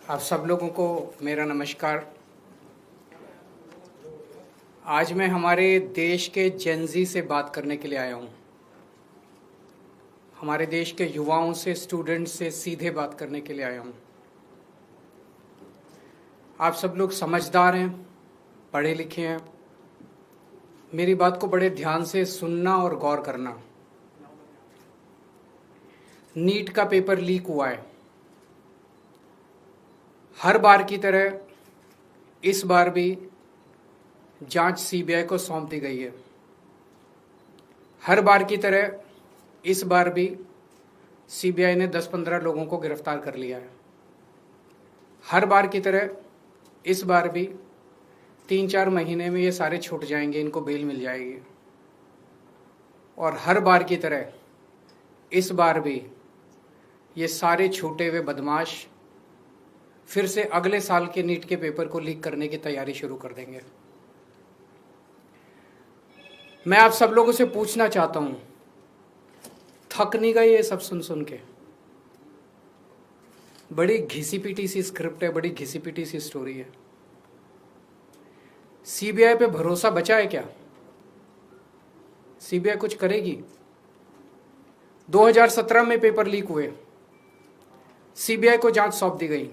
आप सब लोगों को मेरा नमस्कार। आज मैं हमारे देश के जेनजी से बात करने के लिए आया हूँ। हमारे देश के युवाओं से, स्टूडेंट्स से सीधे बात करने के लिए आया हूँ। आप सब लोग समझदार हैं, पढ़े लिखे हैं। मेरी बात को बड़े ध्यान से सुनना और गौर करना। नीट का पेपर लीक हुआ है। हर बार की तरह इस बार भी जांच सीबीआई को सौंप दी गई है। हर बार की तरह इस बार भी सीबीआई ने 10-15 लोगों को गिरफ्तार कर लिया है। हर बार की तरह इस बार भी 3-4 महीने में ये सारे छूट जाएंगे, इनको बेल मिल जाएगी। और हर बार की तरह इस बार भी ये सारे छूटे हुए बदमाश फिर से अगले साल के नीट के पेपर को लीक करने की तैयारी शुरू कर देंगे। मैं आप सब लोगों से पूछना चाहता हूं, थक नहीं गए ये सब सुन सुन के? बड़ी घिसी पिटी सी स्क्रिप्ट है, बड़ी घिसी पिटी सी स्टोरी है। सीबीआई पे भरोसा बचा है क्या? सीबीआई कुछ करेगी? 2017 में पेपर लीक हुए, सीबीआई को जांच सौंप दी गई।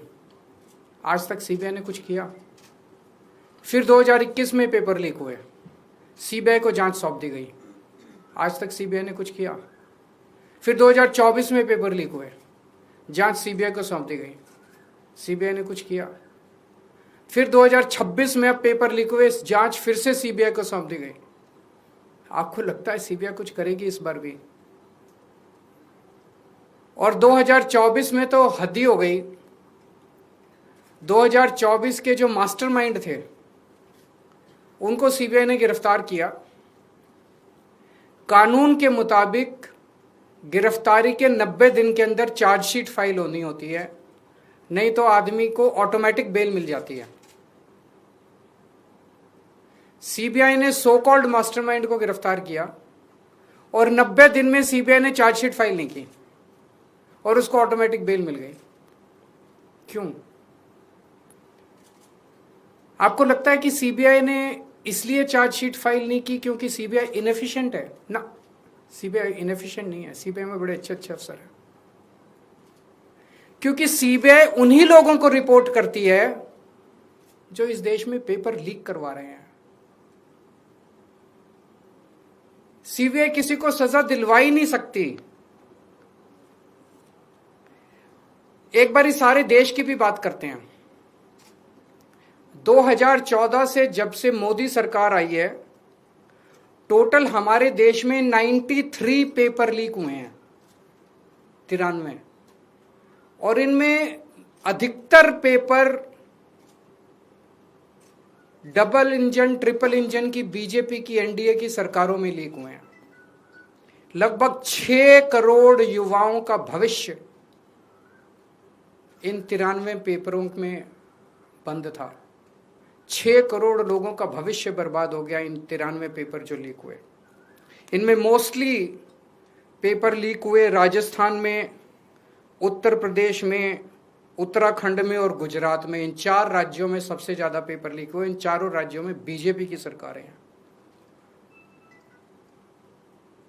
आज तक सीबीआई ने कुछ किया? फिर 2021 में पेपर लीक हुए, सीबीआई को जांच सौंप दी गई। आज तक सीबीआई ने कुछ किया? फिर 2024 में पेपर लीक हुए, जांच सीबीआई को सौंप दी गई। सीबीआई ने कुछ किया? फिर 2026 में अब पेपर लीक हुए, जांच फिर से सीबीआई को सौंप दी गई। आपको लगता है सीबीआई कुछ करेगी इस बार भी? और 2024 में तो हद ही हो गई। 2024 के जो मास्टरमाइंड थे उनको सीबीआई ने गिरफ्तार किया। कानून के मुताबिक गिरफ्तारी के 90 दिन के अंदर चार्जशीट फाइल होनी होती है, नहीं तो आदमी को ऑटोमेटिक बेल मिल जाती है। सीबीआई ने सो कॉल्ड मास्टरमाइंड को गिरफ्तार किया और 90 दिन में सीबीआई ने चार्जशीट फाइल नहीं की और उसको ऑटोमेटिक बेल मिल गई। क्यों? आपको लगता है कि सीबीआई ने इसलिए चार्जशीट फाइल नहीं की क्योंकि सीबीआई इनएफिशिएंट है? ना, सीबीआई इनएफिशिएंट नहीं है। सीबीआई में बड़े अच्छे अच्छे अफसर हैं। क्योंकि सीबीआई उन्हीं लोगों को रिपोर्ट करती है जो इस देश में पेपर लीक करवा रहे हैं। सीबीआई किसी को सजा दिलवा ही नहीं सकती। एक बार इस सारे देश की भी बात करते हैं। 2014 से जब से मोदी सरकार आई है, टोटल हमारे देश में 93 पेपर लीक हुए हैं, 93। और इनमें अधिकतर paper double engine, triple engine की बीजेपी की, एनडीए की सरकारों में लीक हुए हैं। लगभग 6 करोड़ युवाओं का भविष्य इन 93 पेपरों में बंद था। 6 करोड़ लोगों का भविष्य बर्बाद हो गया इन 93 पेपर जो लीक हुए। इनमें मोस्टली पेपर लीक हुए राजस्थान में, उत्तर प्रदेश में, उत्तराखंड में और गुजरात में। इन 4 राज्यों में सबसे ज्यादा पेपर लीक हुए। इन चारों राज्यों में बीजेपी की सरकारें हैं।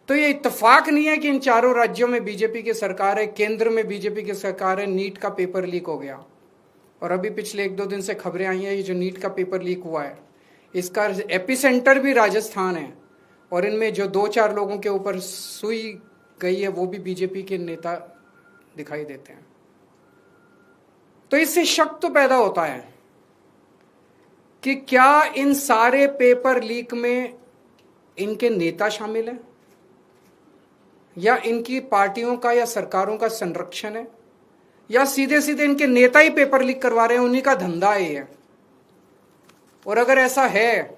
तो ये इत्तेफाक नहीं है कि इन चारों राज्यों में बीजेपी की सरकार है, केंद्र में बीजेपी की सरकार है, नीट का पेपर लीक हो गया। और अभी पिछले 1-2 दिन से खबरें आई हैं, ये जो नीट का पेपर लीक हुआ है इसका एपिसेंटर भी राजस्थान है। और इनमें जो 2-4 लोगों के ऊपर सुई गई है वो भी बीजेपी के नेता दिखाई देते हैं। तो इससे शक तो पैदा होता है कि क्या इन सारे पेपर लीक में इनके नेता शामिल हैं या इनकी पार्टियों का या सरकारों का संरक्षण है, या सीधे सीधे इनके नेता ही पेपर लीक करवा रहे हैं, उन्हीं का धंधा है। और अगर ऐसा है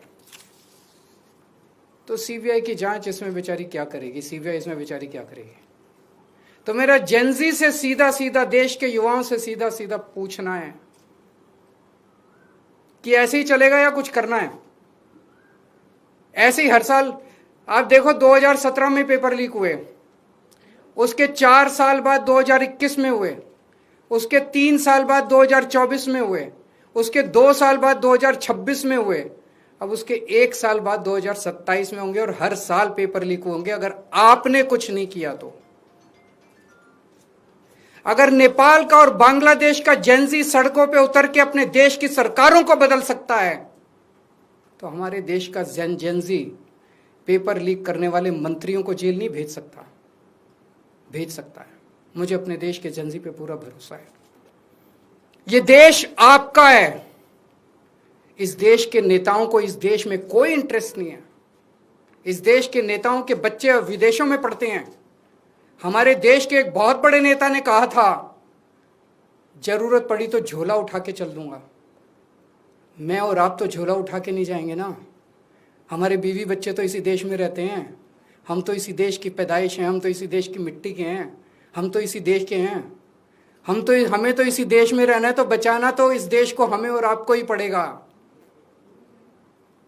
तो सीबीआई की जांच इसमें बेचारी क्या करेगी? सीबीआई इसमें बेचारी क्या करेगी? तो मेरा जेनजी से सीधा सीधा, देश के युवाओं से सीधा सीधा पूछना है कि ऐसे ही चलेगा या कुछ करना है? ऐसे ही हर साल आप देखो, 2017 में पेपर लीक हुए, उसके 4 साल बाद 2021 में हुए, उसके 3 साल बाद 2024 में हुए, उसके 2 साल बाद 2026 में हुए, अब उसके 1 साल बाद 2027 में होंगे, और हर साल पेपर लीक होंगे अगर आपने कुछ नहीं किया तो। अगर नेपाल का और बांग्लादेश का जेनजी सड़कों पे उतर के अपने देश की सरकारों को बदल सकता है, तो हमारे देश का जेनजी पेपर लीक करने वाले मंत्रियों को जेल नहीं भेज सकता है। मुझे अपने देश के जेनजी पे पूरा भरोसा है। ये देश आपका है। इस देश के नेताओं को इस देश में कोई इंटरेस्ट नहीं है। इस देश के नेताओं के बच्चे विदेशों में पढ़ते हैं। हमारे देश के एक बहुत बड़े नेता ने कहा था, जरूरत पड़ी तो झोला उठा के चल दूंगा। मैं और आप तो झोला उठा के नहीं जाएंगे ना। हमारे बीवी बच्चे तो इसी देश में रहते हैं। हम तो इसी देश की पैदाइश हैं, हम तो इसी देश की मिट्टी के हैं, हम तो इसी देश के हैं। हमें तो इसी देश में रहना है, तो बचाना तो इस देश को हमें और आपको ही पड़ेगा।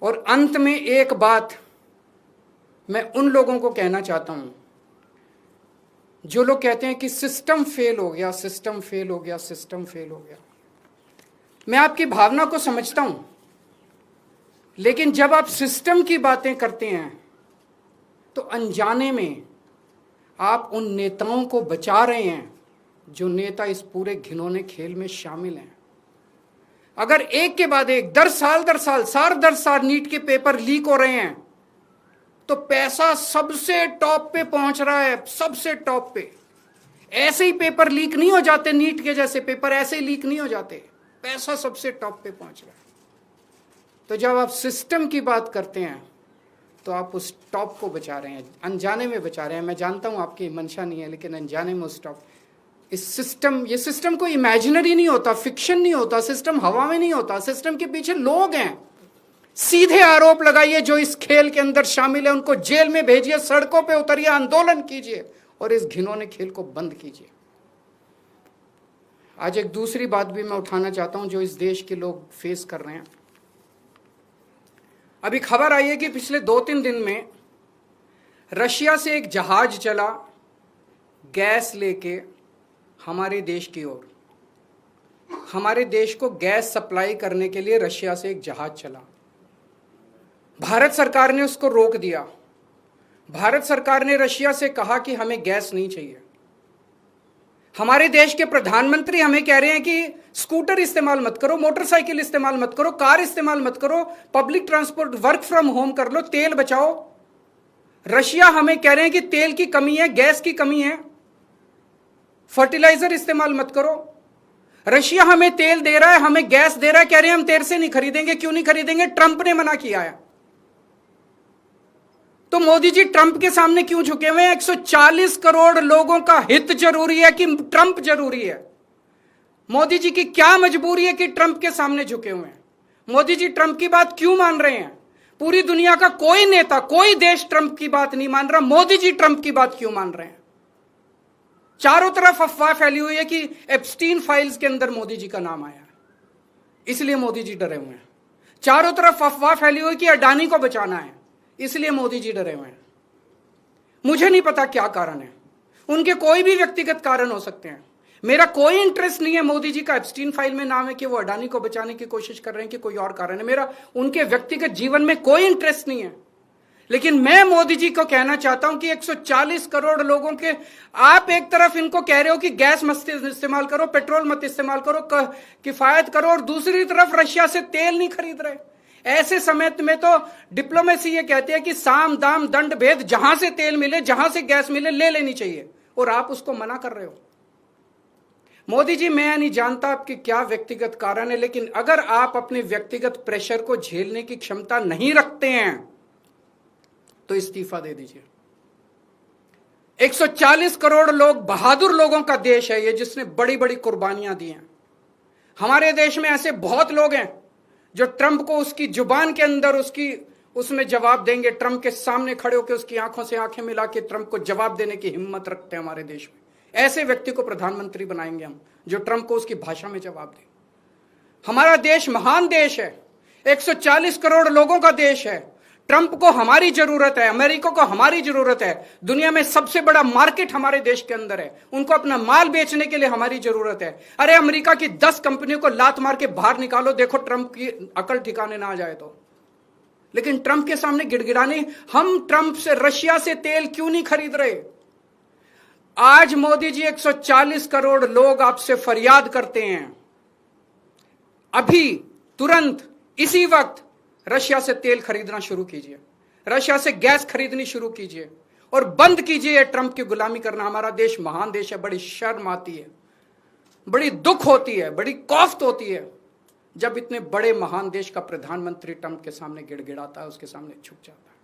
और अंत में एक बात मैं उन लोगों को कहना चाहता हूं जो लोग कहते हैं कि सिस्टम फेल हो गया, सिस्टम फेल हो गया, सिस्टम फेल हो गया। मैं आपकी भावना को समझता हूं, लेकिन जब आप सिस्टम की बातें करते हैं तो अनजाने में आप उन नेताओं को बचा रहे हैं जो नेता इस पूरे घिनौने खेल में शामिल हैं। अगर एक के बाद एक दर साल नीट के पेपर लीक हो रहे हैं, तो पैसा सबसे टॉप पे पहुंच रहा है, सबसे टॉप पे। ऐसे ही पेपर लीक नहीं हो जाते, नीट के जैसे पेपर ऐसे ही लीक नहीं हो जाते, पैसा सबसे टॉप पे पहुंच रहा है। तो जब आप सिस्टम की बात करते हैं तो आप उस टॉप को बचा रहे हैं, अनजाने में बचा रहे हैं। मैं जानता हूं आपकी मंशा नहीं है, लेकिन अनजाने में उस टॉप, ये सिस्टम कोई इमेजिनरी नहीं होता, फिक्शन नहीं होता, सिस्टम हवा में नहीं होता। सिस्टम के पीछे लोग हैं। सीधे आरोप लगाइए जो इस खेल के अंदर शामिल है, उनको जेल में भेजिए, सड़कों पे उतरिए, आंदोलन कीजिए और इस घिनौने खेल को बंद कीजिए। आज एक दूसरी बात भी मैं उठाना चाहता हूं जो इस देश के लोग फेस कर रहे हैं। अभी खबर आई है कि पिछले 2-3 दिन में रशिया से एक जहाज चला गैस लेके हमारे देश की ओर। हमारे देश को गैस सप्लाई करने के लिए रशिया से एक जहाज चला। भारत सरकार ने उसको रोक दिया। भारत सरकार ने रशिया से कहा कि हमें गैस नहीं चाहिए। हमारे देश के प्रधानमंत्री हमें कह रहे हैं कि स्कूटर इस्तेमाल मत करो, मोटरसाइकिल इस्तेमाल मत करो, कार इस्तेमाल मत करो, public transport, work from home कर लो, तेल बचाओ। रशिया हमें कह रहे हैं कि तेल की कमी है, गैस की कमी है, फर्टिलाइजर इस्तेमाल मत करो। रशिया हमें तेल दे रहा है, हमें गैस दे रहा है, कह रहे हैं हम तेरे से नहीं खरीदेंगे। क्यों नहीं खरीदेंगे? ट्रंप ने मना किया है। तो मोदी जी ट्रंप के सामने क्यों झुके हुए हैं? 140 करोड़ लोगों का हित जरूरी है कि ट्रंप जरूरी है? मोदी जी की क्या मजबूरी है कि ट्रंप के सामने झुके हुए हैं? मोदी जी ट्रंप की बात क्यों मान रहे हैं? पूरी दुनिया का कोई नेता, कोई देश ट्रंप की बात नहीं मान रहा, मोदी जी ट्रंप की बात क्यों मान रहे हैं? चारों तरफ अफवाह फैली हुई है कि एप्स्टीन फाइल्स के अंदर मोदी जी का नाम आया है, इसलिए मोदी जी डरे हुए हैं। चारों तरफ अफवाह फैली हुई कि अडानी को बचाना है, इसलिए मोदी जी डरे हुए हैं। मुझे नहीं पता क्या कारण है, उनके कोई भी व्यक्तिगत कारण हो सकते हैं। मेरा कोई इंटरेस्ट नहीं है मोदी जी का एप्स्टीन फाइल में नाम है कि वो अडानी को बचाने की कोशिश कर रहे हैं कि कोई और कारण है। मेरा उनके व्यक्तिगत जीवन में कोई इंटरेस्ट नहीं है। लेकिन मैं मोदी जी को कहना चाहता हूं कि 140 करोड़ लोगों के, आप एक तरफ इनको कह रहे हो कि गैस मत इस्तेमाल करो, पेट्रोल मत इस्तेमाल करो, किफायत करो, और दूसरी तरफ रशिया से तेल नहीं खरीद रहे। ऐसे समय में तो डिप्लोमेसी ये कहती है कि साम दाम दंड भेद, जहां से तेल मिले, जहां से गैस मिले, ले लेनी चाहिए, और आप उसको मना कर रहे हो। मोदी जी, मैं नहीं जानता आपके क्या व्यक्तिगत कारण है, लेकिन अगर आप अपने व्यक्तिगत प्रेशर को झेलने की क्षमता नहीं रखते हैं तो इस्तीफा दे दीजिए। 140 करोड़ लोग, बहादुर लोगों का देश है ये, जिसने बड़ी बड़ी कुर्बानियां दी हैं। हमारे देश में ऐसे बहुत लोग हैं जो ट्रंप को उसकी जुबान के अंदर उसमें जवाब देंगे, ट्रंप के सामने खड़े होकर उसकी आंखों से आंखें मिला के ट्रंप को जवाब देने की हिम्मत रखते हैं हमारे देश में। ऐसे व्यक्ति को प्रधानमंत्री बनाएंगे हम, जो ट्रंप को उसकी भाषा में जवाब दे। हमारा देश महान देश है, 140 करोड़ लोगों का देश है। ट्रंप को हमारी जरूरत है, अमेरिका को हमारी जरूरत है, दुनिया में सबसे बड़ा मार्केट हमारे देश के अंदर है, उनको अपना माल बेचने के लिए हमारी जरूरत है। अरे अमेरिका की 10 कंपनियों को लात मार के बाहर निकालो, देखो ट्रंप की अकल ठिकाने ना आ जाए तो। लेकिन ट्रंप के सामने गिड़गिड़ाने, हम ट्रंप से, रशिया से तेल क्यों नहीं खरीद रहे? आज मोदी जी 140 करोड़ लोग आपसे फरियाद करते हैं, अभी तुरंत इसी वक्त रशिया से तेल खरीदना शुरू कीजिए, रशिया से गैस खरीदनी शुरू कीजिए और बंद कीजिए ट्रंप की गुलामी करना। हमारा देश महान देश है, बड़ी शर्म आती है, बड़ी दुख होती है, बड़ी कौफ्त होती है जब इतने बड़े महान देश का प्रधानमंत्री ट्रंप के सामने गिड़गिड़ाता है, उसके सामने झुक जाता है।